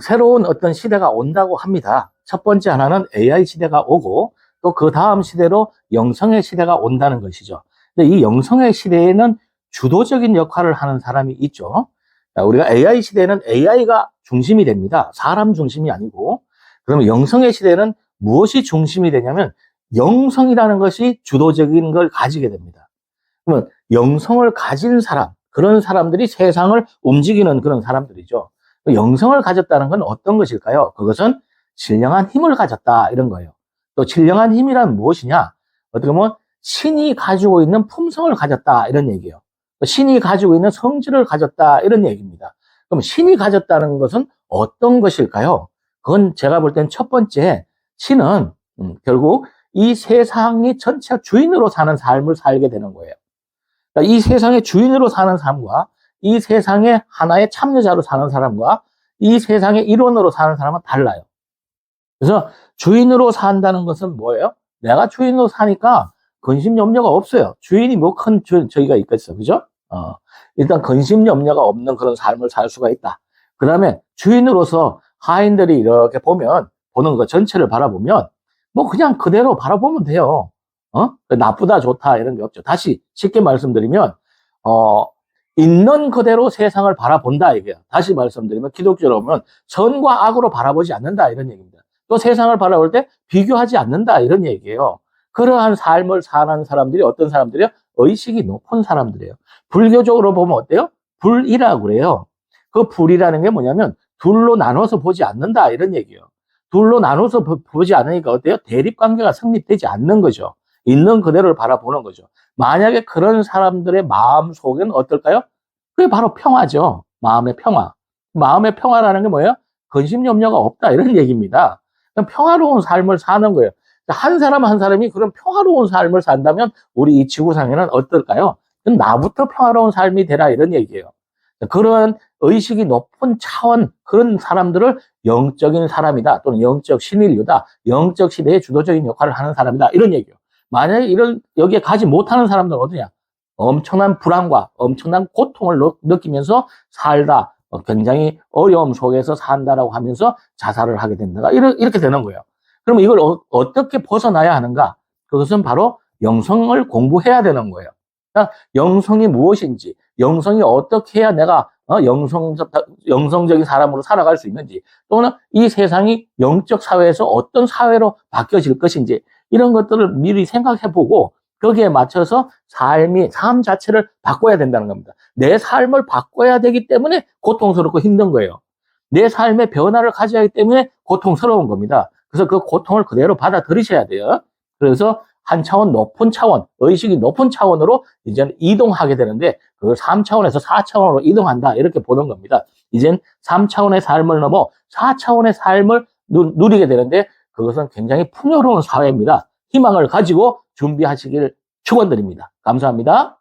새로운 어떤 시대가 온다고 합니다. 첫 번째 하나는 AI 시대가 오고 또 그 다음 시대로 영성의 시대가 온다는 것이죠. 근데 이 영성의 시대에는 주도적인 역할을 하는 사람이 있죠. 우리가 AI 시대에는 AI가 중심이 됩니다. 사람 중심이 아니고. 그러면 영성의 시대는 무엇이 중심이 되냐면 영성이라는 것이 주도적인 걸 가지게 됩니다. 그러면 영성을 가진 사람, 그런 사람들이 세상을 움직이는 그런 사람들이죠. 영성을 가졌다는 건 어떤 것일까요? 그것은 신령한 힘을 가졌다 이런 거예요. 또 신령한 힘이란 무엇이냐? 어떻게 보면 신이 가지고 있는 품성을 가졌다 이런 얘기예요. 신이 가지고 있는 성질을 가졌다 이런 얘기입니다. 그럼 신이 가졌다는 것은 어떤 것일까요? 그건 제가 볼 땐 첫 번째, 신은 결국 이 세상이 전체 주인으로 사는 삶을 살게 되는 거예요. 그러니까 이 세상의 주인으로 사는 사람과 이 세상의 하나의 참여자로 사는 사람과 이 세상의 일원으로 사는 사람은 달라요. 그래서 주인으로 산다는 것은 뭐예요? 내가 주인으로 사니까 근심 염려가 없어요. 주인이 뭐 큰 저희가 있겠어. 그죠? 일단 근심 염려가 없는 그런 삶을 살 수가 있다. 그 다음에 주인으로서 하인들이 이렇게 보는 거 전체를 바라보면 뭐 그냥 그대로 바라보면 돼요. 나쁘다, 좋다, 이런 게 없죠. 다시 쉽게 말씀드리면, 있는 그대로 세상을 바라본다, 이게요. 다시 말씀드리면, 기독교로 보면, 선과 악으로 바라보지 않는다, 이런 얘기입니다. 또 세상을 바라볼 때 비교하지 않는다, 이런 얘기예요. 그러한 삶을 사는 사람들이 어떤 사람들이요? 의식이 높은 사람들이에요. 불교적으로 보면 어때요? 불이라고 그래요. 그 불이라는 게 뭐냐면, 둘로 나눠서 보지 않는다, 이런 얘기예요. 둘로 나눠서 보지 않으니까 어때요? 대립관계가 성립되지 않는 거죠. 있는 그대로를 바라보는 거죠. 만약에 그런 사람들의 마음 속에는 어떨까요? 그게 바로 평화죠. 마음의 평화. 마음의 평화라는 게 뭐예요? 근심 염려가 없다 이런 얘기입니다. 평화로운 삶을 사는 거예요. 한 사람 한 사람이 그런 평화로운 삶을 산다면 우리 이 지구상에는 어떨까요? 나부터 평화로운 삶이 되라 이런 얘기예요. 그런 의식이 높은 차원 그런 사람들을 영적인 사람이다 또는 영적 신인류다, 영적 시대의 주도적인 역할을 하는 사람이다 이런 얘기예요. 만약에 여기에 가지 못하는 사람들은 어떠냐? 엄청난 불안과 엄청난 고통을 느끼면서 살다, 굉장히 어려움 속에서 산다라고 하면서 자살을 하게 된다. 이렇게 되는 거예요. 그러면 이걸 어떻게 벗어나야 하는가? 그것은 바로 영성을 공부해야 되는 거예요. 그러니까 영성이 무엇인지, 영성이 어떻게 해야 내가 영성적인 사람으로 살아갈 수 있는지, 또는 이 세상이 영적 사회에서 어떤 사회로 바뀌어질 것인지, 이런 것들을 미리 생각해보고 거기에 맞춰서 삶 자체를 바꿔야 된다는 겁니다. 내 삶을 바꿔야 되기 때문에 고통스럽고 힘든 거예요. 내 삶의 변화를 가져야 하기 때문에 고통스러운 겁니다. 그래서 그 고통을 그대로 받아들이셔야 돼요. 그래서 한 차원 높은 차원, 의식이 높은 차원으로 이제는 이동하게 되는데 그 3차원에서 4차원으로 이동한다 이렇게 보는 겁니다. 이젠 3차원의 삶을 넘어 4차원의 삶을 누리게 되는데 그것은 굉장히 풍요로운 사회입니다. 희망을 가지고 준비하시길 축원드립니다. 감사합니다.